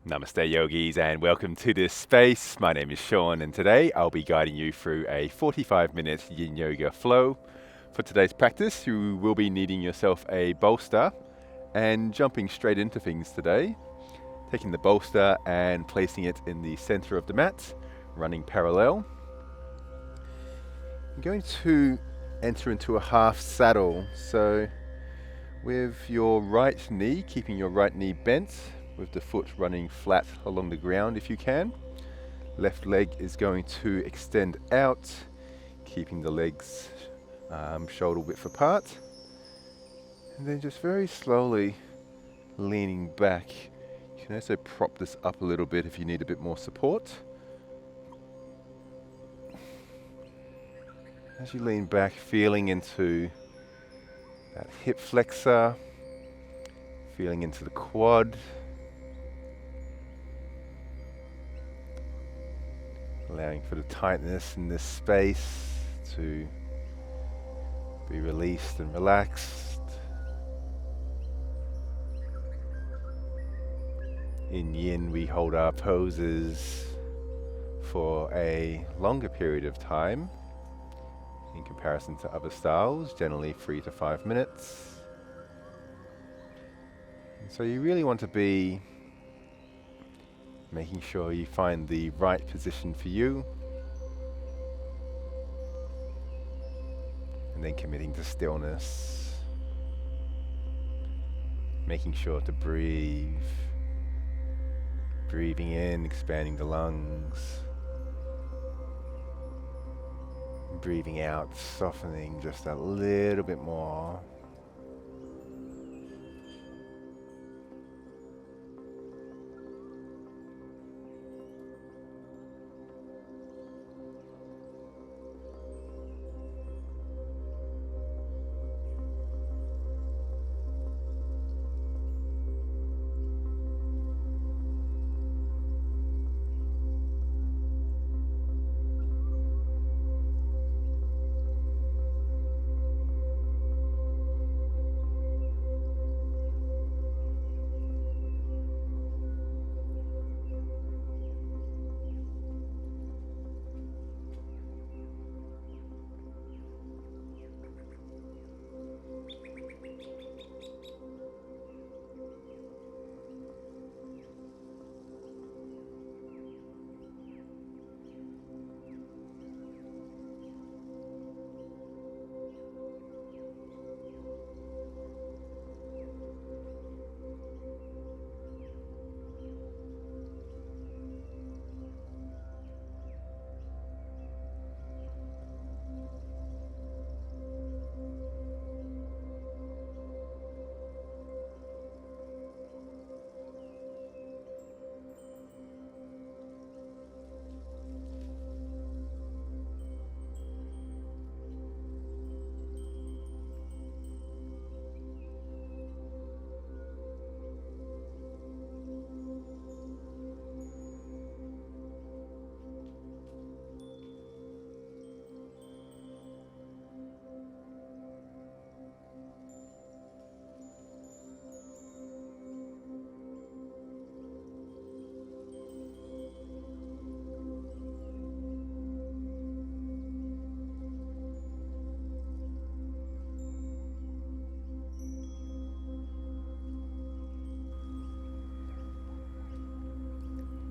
Namaste yogis and welcome to this space. My name is Swan and today I'll be guiding you through a 45-minute yin yoga flow. For today's practice, you will be needing yourself a bolster and jumping straight into things today. Taking the bolster and placing it in the center of the mat, running parallel. I'm going to enter into a half saddle. So with your right knee, keeping your right knee bent, with the foot running flat along the ground if you can. Left leg is going to extend out, keeping the legs shoulder width apart. And then just very slowly leaning back. You can also prop this up a little bit if you need a bit more support. As you lean back, feeling into that hip flexor, feeling into the quad, allowing for the tightness in this space to be released and relaxed. In yin, we hold our poses for a longer period of time in comparison to other styles, generally 3 to 5 minutes. And so you really want to be making sure you find the right position for you, and then committing to stillness, making sure to breathe, breathing in, expanding the lungs, breathing out, softening just a little bit more.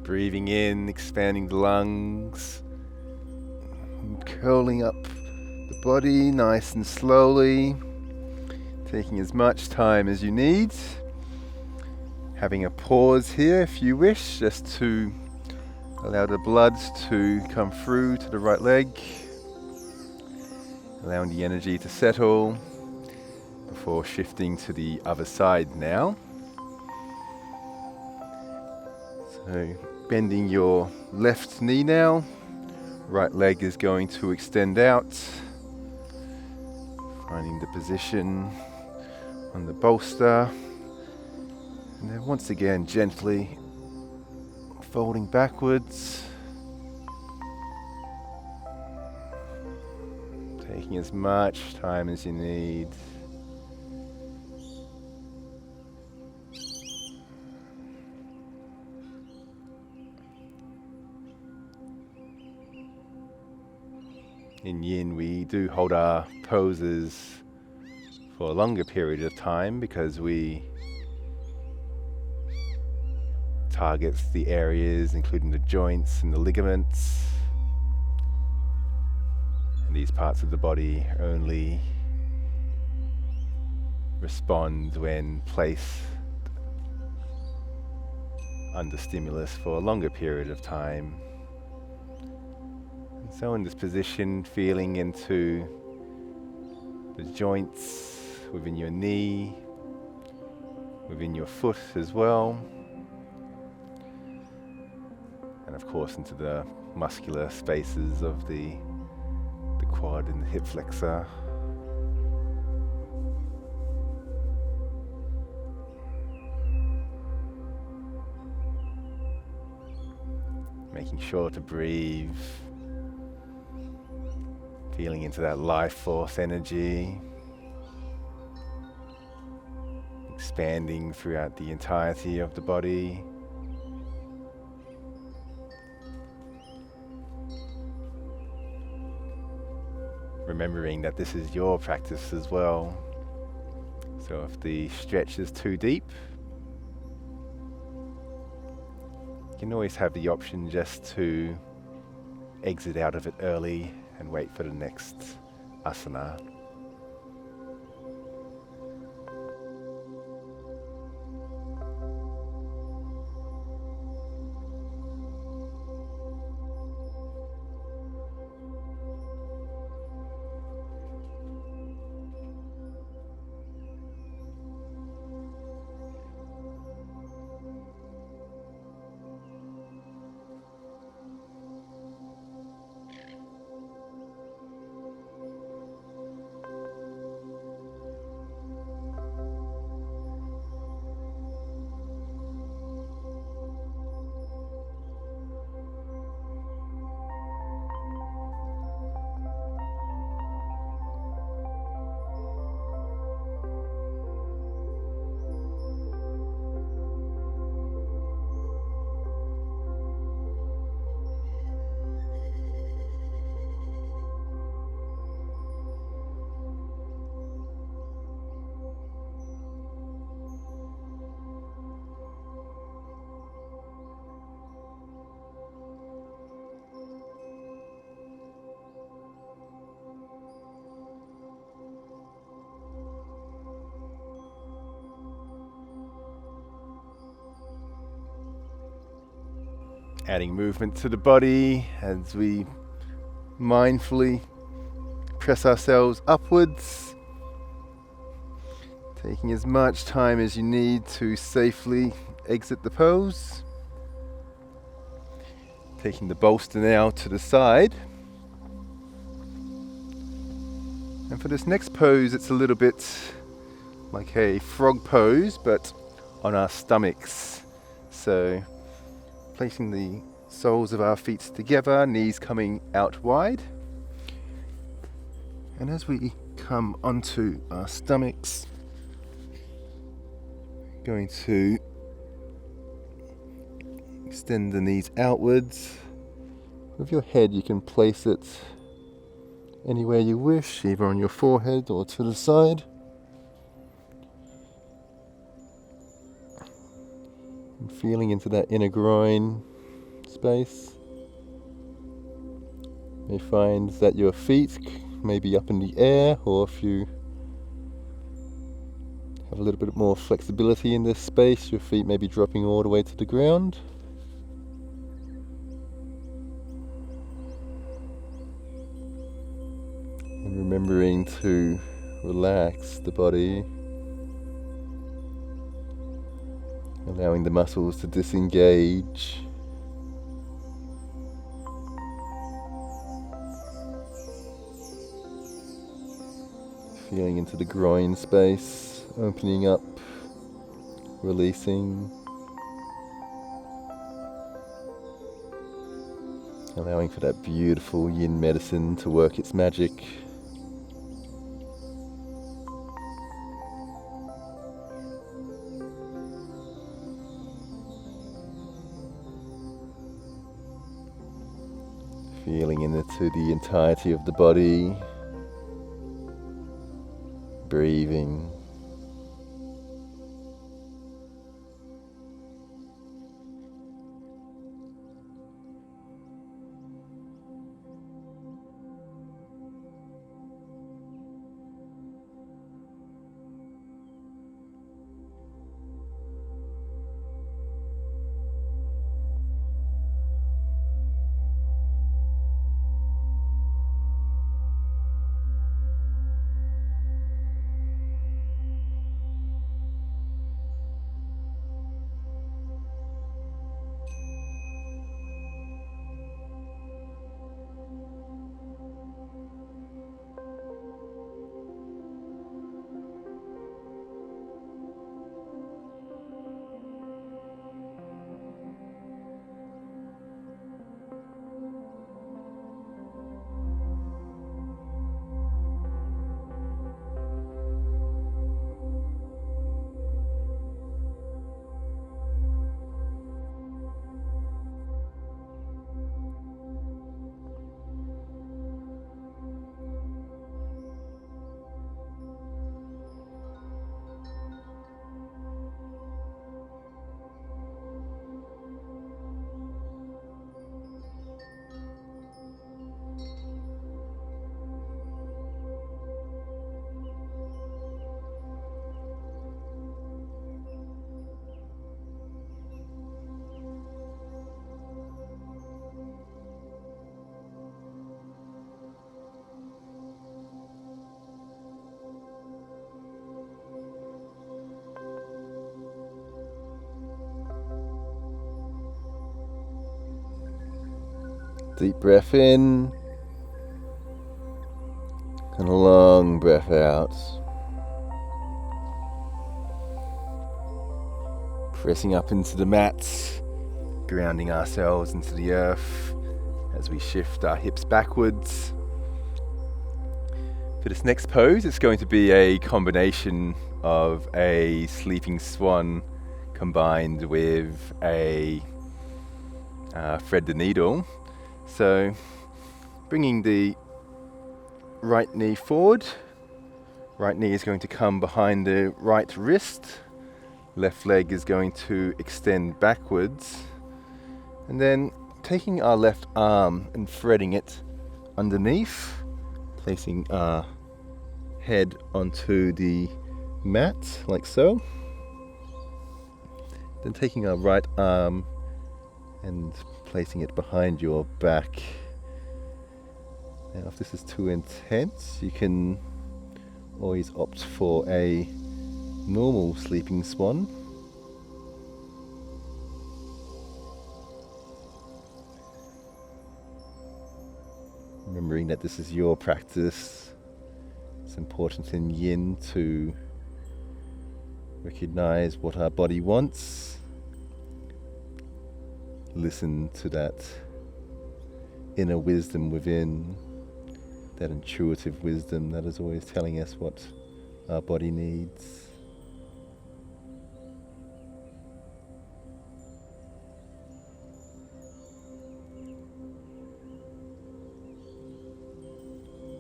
Breathing in, expanding the lungs, curling up the body nice and slowly, taking as much time as you need. Having a pause here if you wish, just to allow the blood to come through to the right leg, allowing the energy to settle before shifting to the other side now. So bending your left knee now, right leg is going to extend out, finding the position on the bolster, and then once again gently folding backwards, taking as much time as you need. In yin, we do hold our poses for a longer period of time because we target the areas including the joints and the ligaments. And these parts of the body only respond when placed under stimulus for a longer period of time. And so in this position, feeling into the joints within your knee, within your foot as well, and of course into the muscular spaces of the quad and the hip flexor. Making sure to breathe, feeling into that life force energy, expanding throughout the entirety of the body. Remembering that this is your practice as well. So if the stretch is too deep, you can always have the option just to exit out of it early and wait for the next asana. Adding movement to the body as we mindfully press ourselves upwards, taking as much time as you need to safely exit the pose. Taking the bolster now to the side. And for this next pose, it's a little bit like a frog pose, but on our stomachs. So placing the soles of our feet together, knees coming out wide. And as we come onto our stomachs, going to extend the knees outwards. With your head, you can place it anywhere you wish, either on your forehead or to the side. And feeling into that inner groin space. You may find that your feet may be up in the air, or if you have a little bit more flexibility in this space, your feet may be dropping all the way to the ground. And remembering to relax the body, allowing the muscles to disengage. Feeling into the groin space, opening up, releasing. Allowing for that beautiful yin medicine to work its magic. Feeling into the entirety of the body, breathing. Deep breath in and a long breath out. Pressing up into the mat, grounding ourselves into the earth as we shift our hips backwards. For this next pose, it's going to be a combination of a sleeping swan combined with a thread the needle. So bringing the right knee forward, right knee is going to come behind the right wrist, left leg is going to extend backwards, and then taking our left arm and threading it underneath, placing our head onto the mat like so, then taking our right arm and placing it behind your back. Now if this is too intense, you can always opt for a normal sleeping swan. Remembering that this is your practice, it's important in yin to recognize what our body wants. Listen to that inner wisdom within, that intuitive wisdom that is always telling us what our body needs.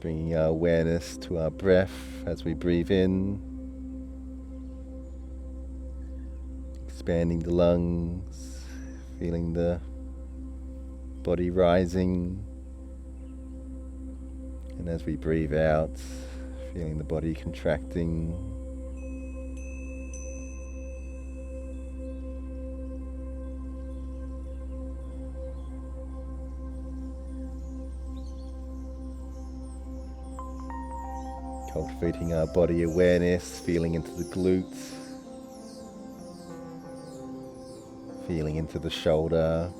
Bringing our awareness to our breath as we breathe in, expanding the lungs, feeling the body rising, and as we breathe out, feeling the body contracting. Cultivating our body awareness, feeling into the glutes, feeling into the shoulder.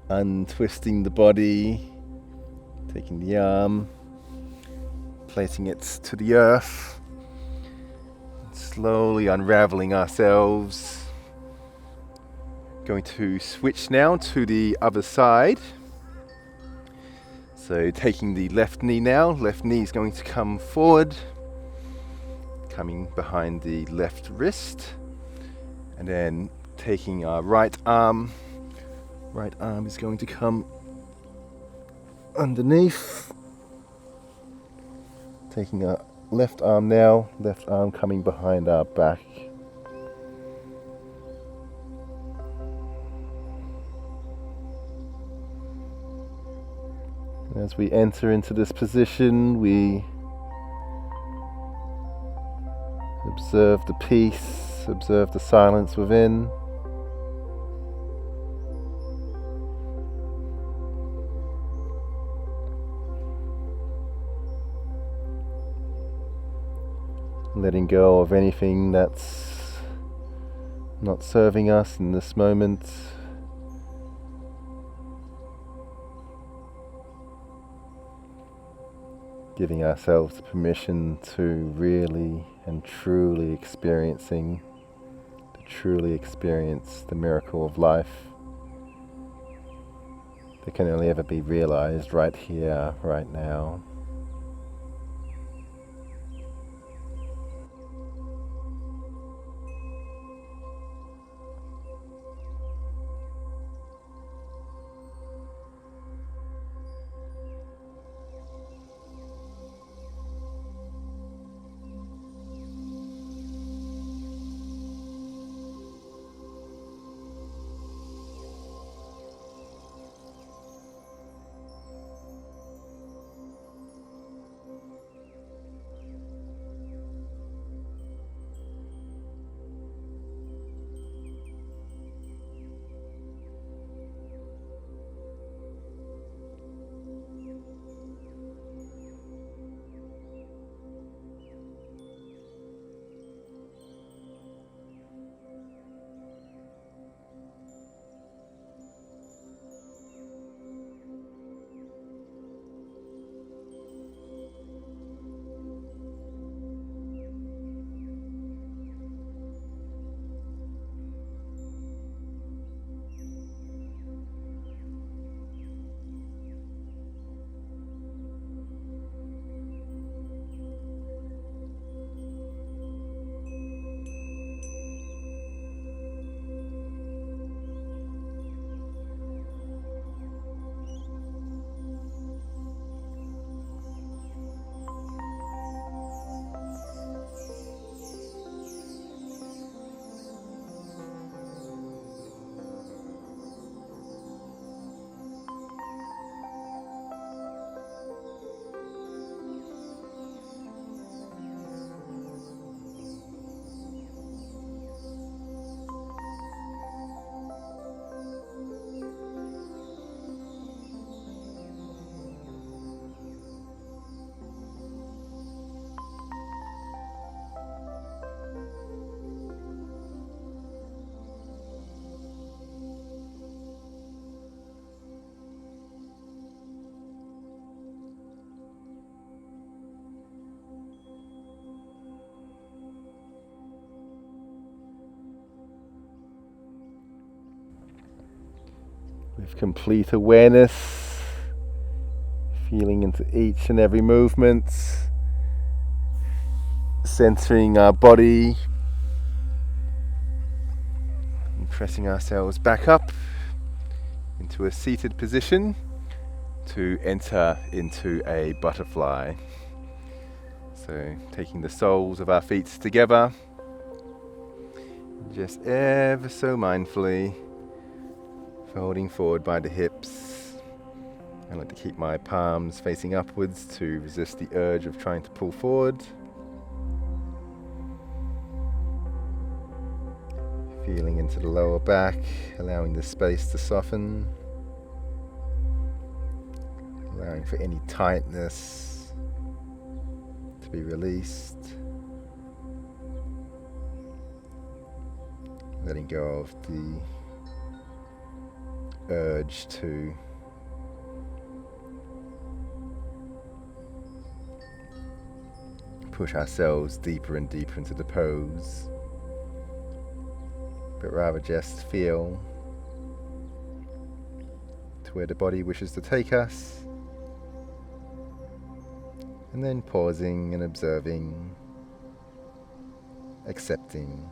untwisting the body, taking the arm, placing it to the earth, slowly unraveling ourselves. Going to switch now to the other side. So taking the left knee now, left knee is going to come forward, coming behind the left wrist, and then taking our right arm is going to come underneath. Taking our left arm now, left arm coming behind our back. As we enter into this position, we observe the peace, observe the silence within. Letting go of anything that's not serving us in this moment. Giving ourselves the permission to really and truly experience the miracle of life that can only ever be realized right here, right now. With complete awareness, feeling into each and every movement, centering our body, and pressing ourselves back up into a seated position to enter into a butterfly. So taking the soles of our feet together, just ever so mindfully folding forward by the hips. I like to keep my palms facing upwards to resist the urge of trying to pull forward. Feeling into the lower back, allowing the space to soften. Allowing for any tightness to be released. Letting go of the urge to push ourselves deeper and deeper into the pose, but rather just feel to where the body wishes to take us, and then pausing and observing, accepting.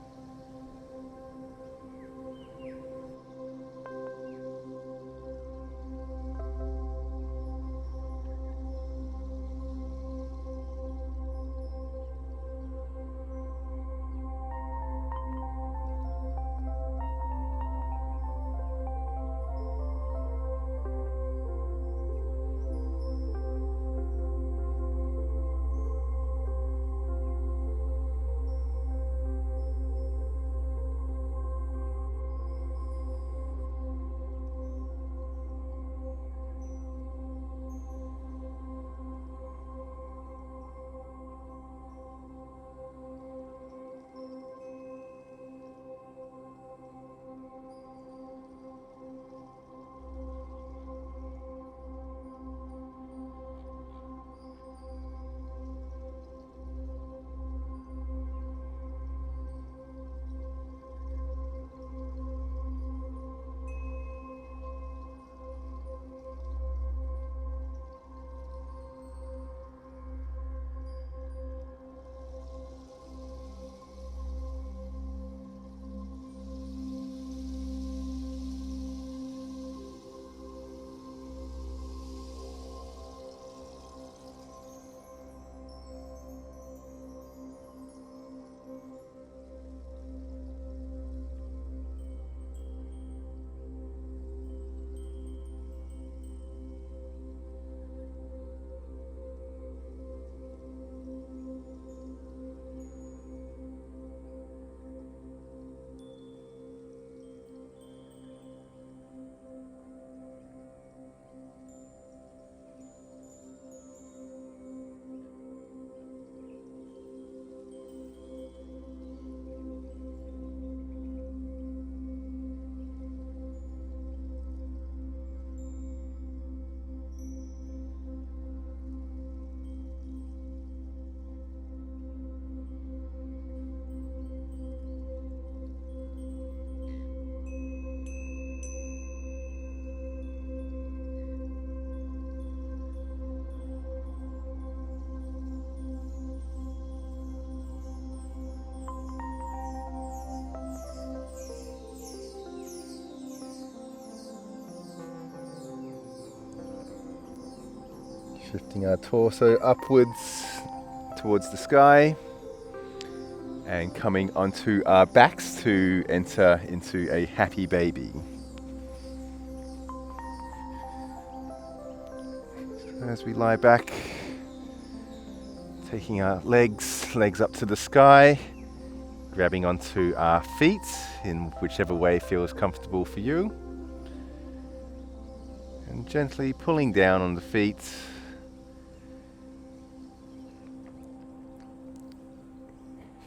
Shifting our torso upwards towards the sky and coming onto our backs to enter into a happy baby. As we lie back, taking our legs up to the sky, grabbing onto our feet in whichever way feels comfortable for you, and gently pulling down on the feet,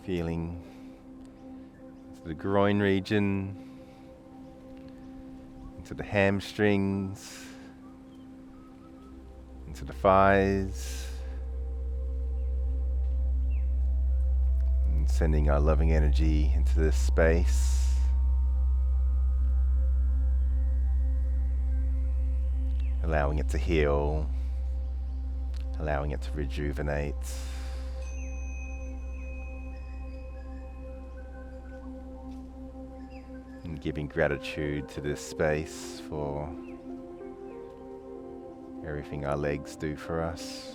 feeling into the groin region, into the hamstrings, into the thighs, and sending our loving energy into this space. Allowing it to heal, allowing it to rejuvenate. And giving gratitude to this space for everything our legs do for us.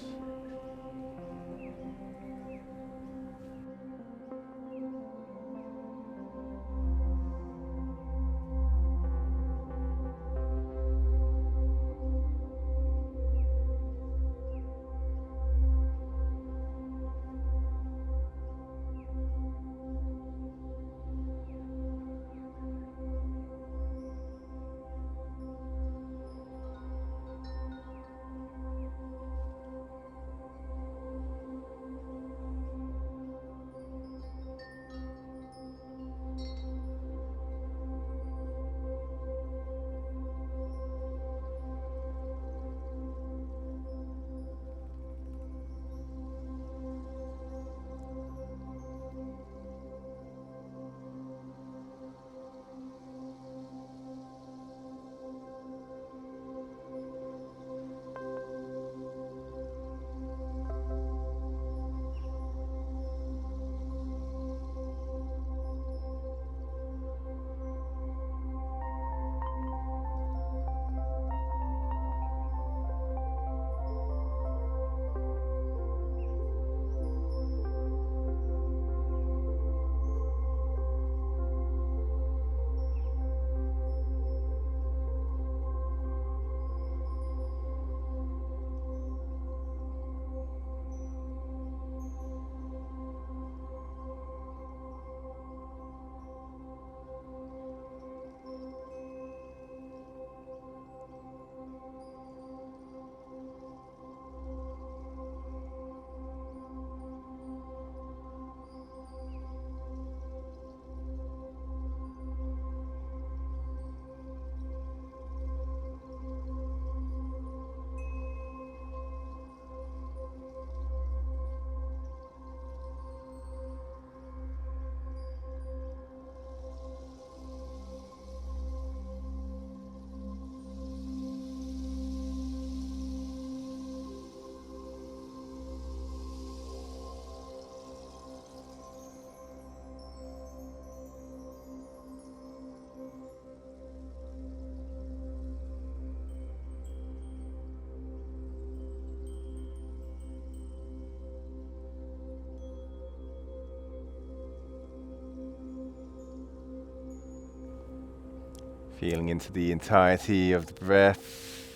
Feeling into the entirety of the breath.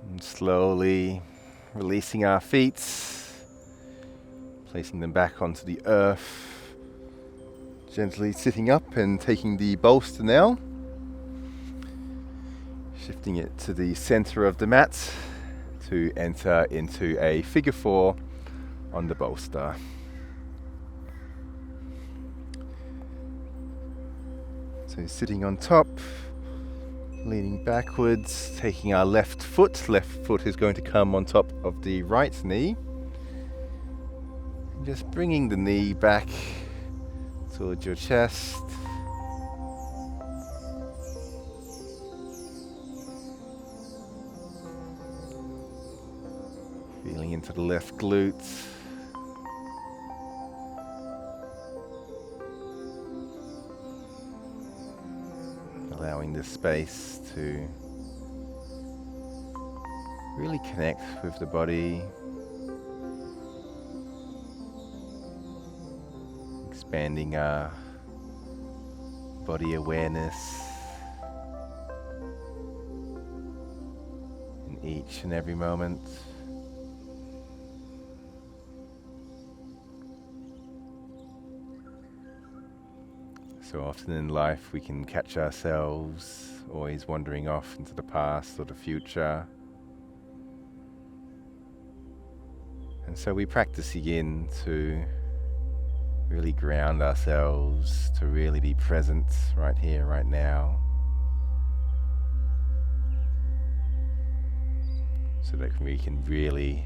And slowly releasing our feet, placing them back onto the earth. Gently sitting up and taking the bolster now. Shifting it to the center of the mat to enter into a figure 4 on the bolster. So sitting on top, leaning backwards, taking our left foot. Left foot is going to come on top of the right knee. And just bringing the knee back towards your chest. Feeling into the left glute. Allowing this space to really connect with the body. Expanding our body awareness in each and every moment. So often in life we can catch ourselves always wandering off into the past or the future. And so we practice again to really ground ourselves, to really be present right here, right now. So that we can really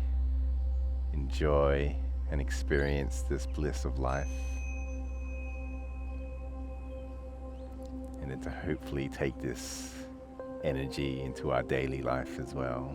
enjoy and experience this bliss of life. And then to hopefully take this energy into our daily life as well.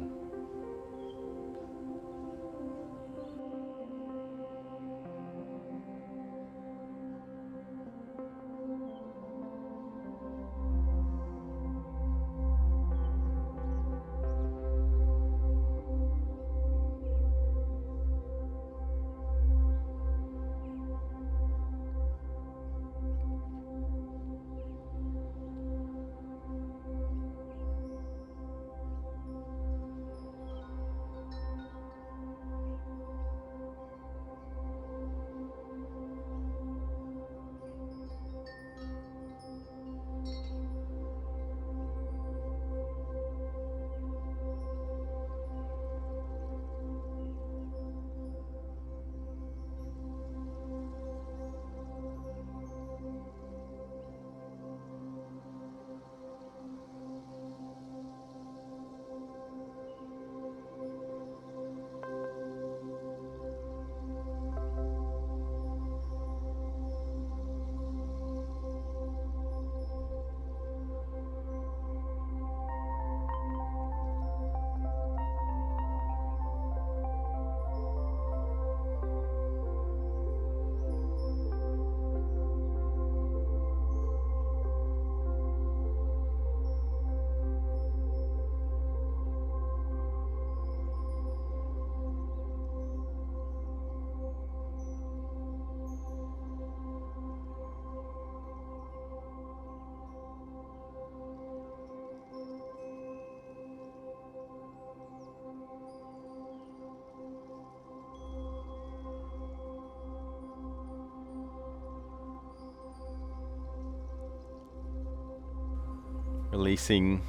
Releasing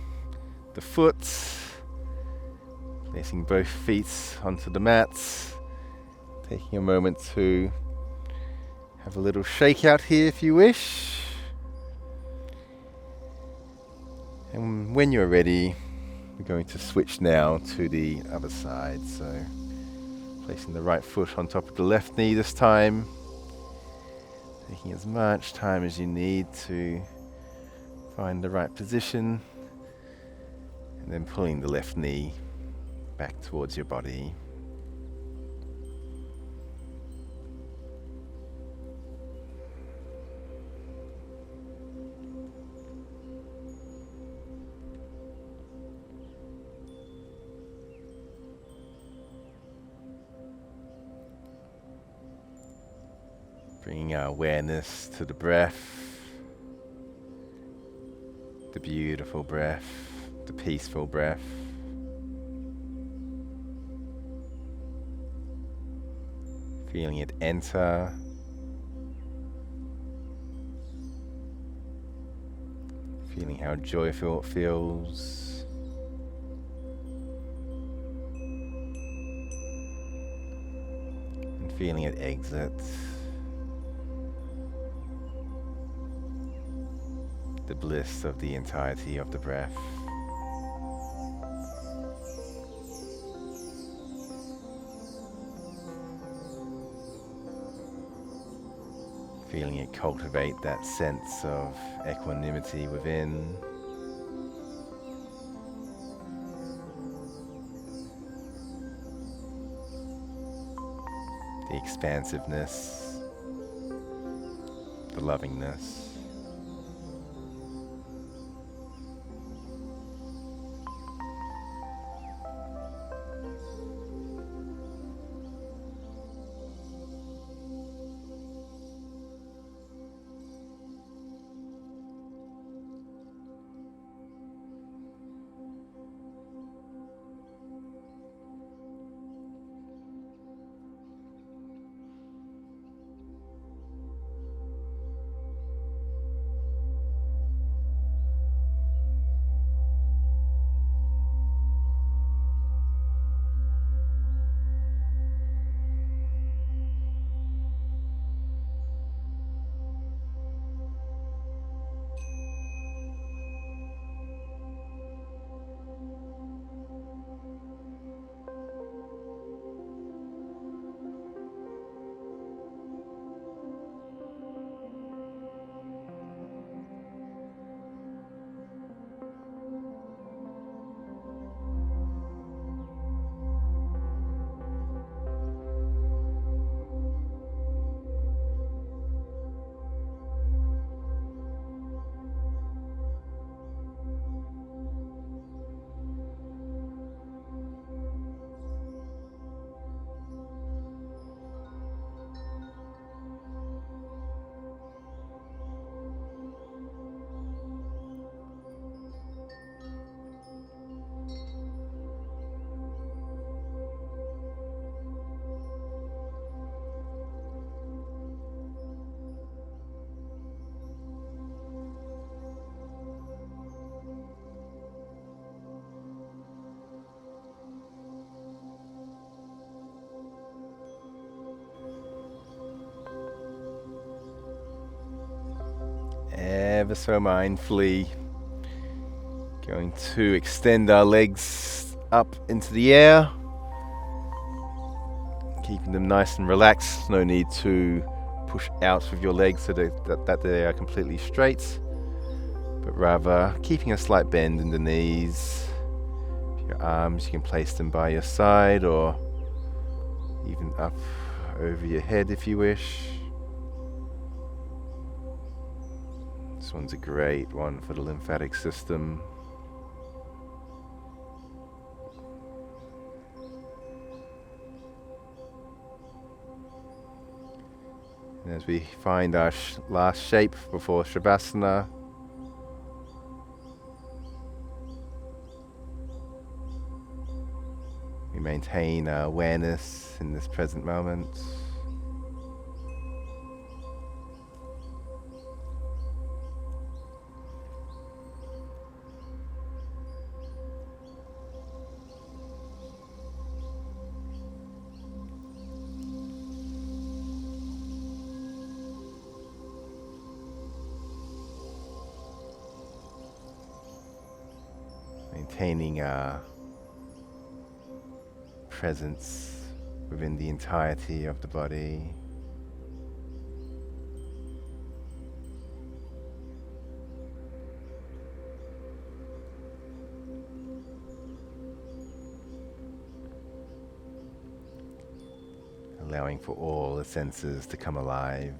the foot, placing both feet onto the mats, taking a moment to have a little shake out here if you wish. And when you're ready, we're going to switch now to the other side. So placing the right foot on top of the left knee this time, taking as much time as you need to find the right position, and then pulling the left knee back towards your body. Bringing our awareness to the breath. The beautiful breath, the peaceful breath. Feeling it enter. Feeling how joyful it feels. And feeling it exit. The bliss of the entirety of the breath. Feeling it cultivate that sense of equanimity within. The expansiveness, the lovingness. Ever so mindfully going to extend our legs up into the air, keeping them nice and relaxed. No need to push out with your legs so that they are completely straight, but rather keeping a slight bend in the knees. Your arms, you can place them by your side or even up over your head if you wish. This one's a great one for the lymphatic system. And as we find our last shape before Savasana, we maintain our awareness in this present moment. Maintaining our presence within the entirety of the body. Allowing for all the senses to come alive.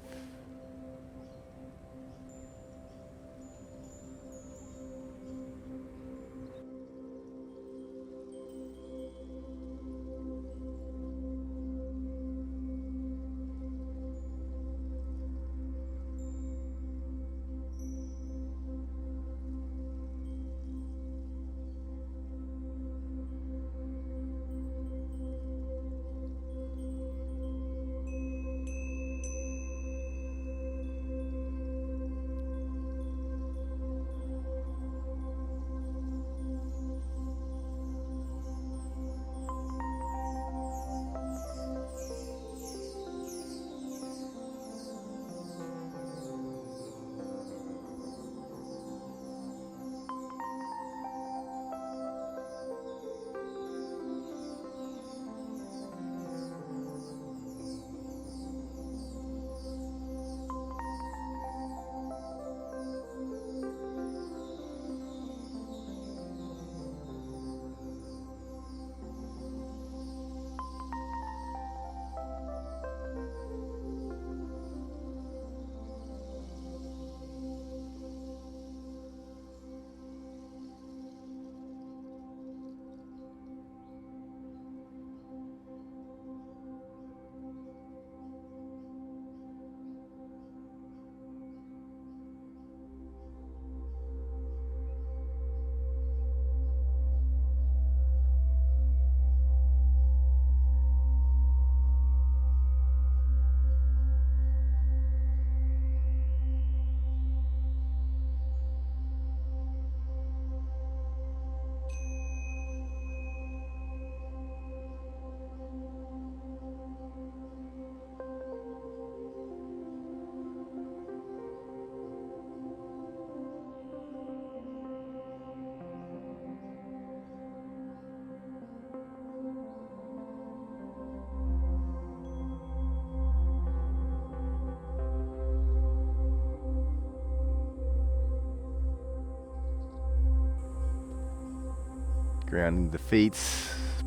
Grounding the feet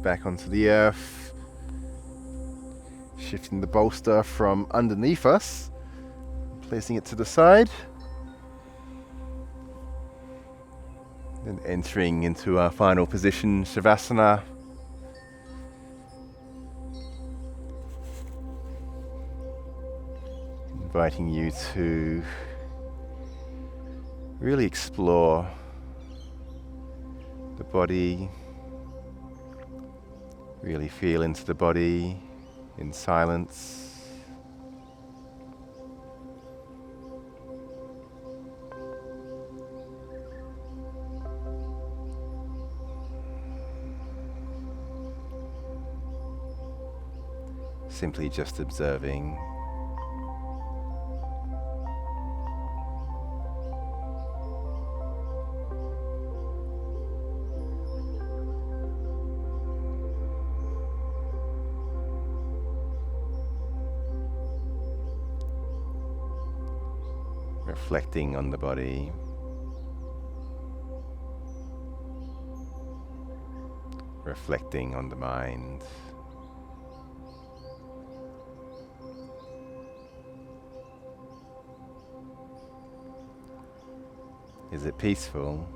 back onto the earth. Shifting the bolster from underneath us. Placing it to the side. Then entering into our final position, Savasana. Inviting you to really explore the body, really feel into the body in silence. Simply just observing. Reflecting on the body. Reflecting on the mind. Is it peaceful?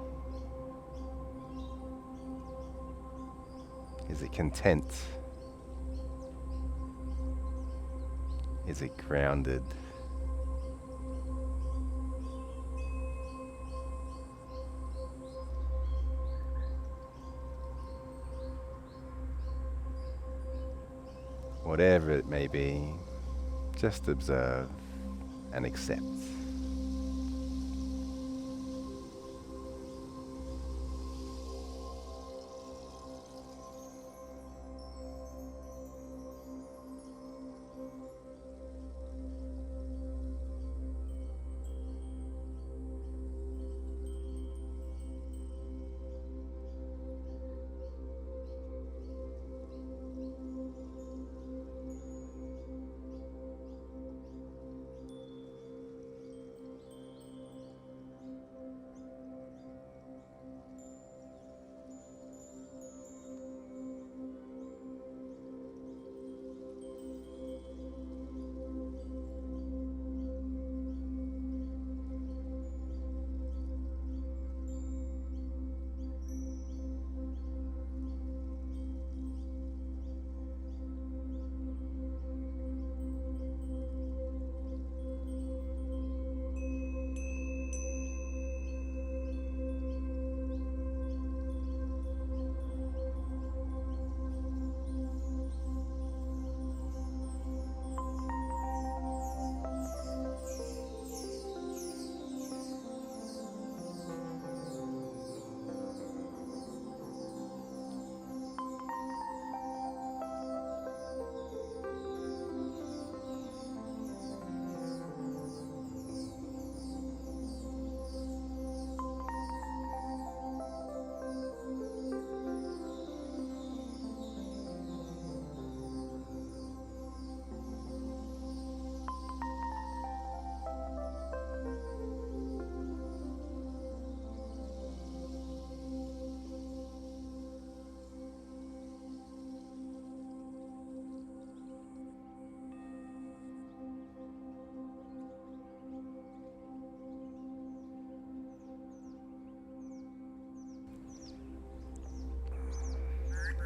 Is it content? Is it grounded? Whatever it may be, just observe and accept.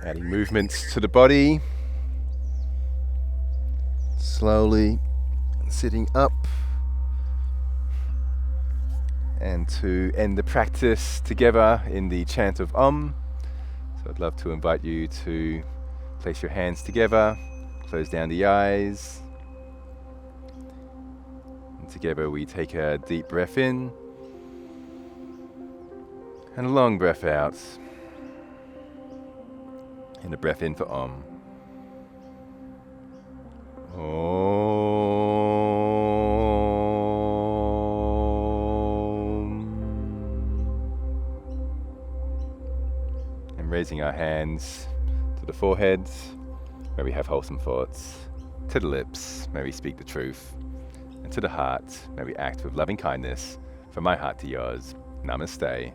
Adding movements to the body. Slowly sitting up. And to end the practice together in the chant of Om. So I'd love to invite you to place your hands together, close down the eyes. And together we take a deep breath in and a long breath out. And a breath in for Om. And raising our hands to the forehead, where we have wholesome thoughts, to the lips, where we speak the truth, and to the heart, where we act with loving kindness, from my heart to yours. Namaste.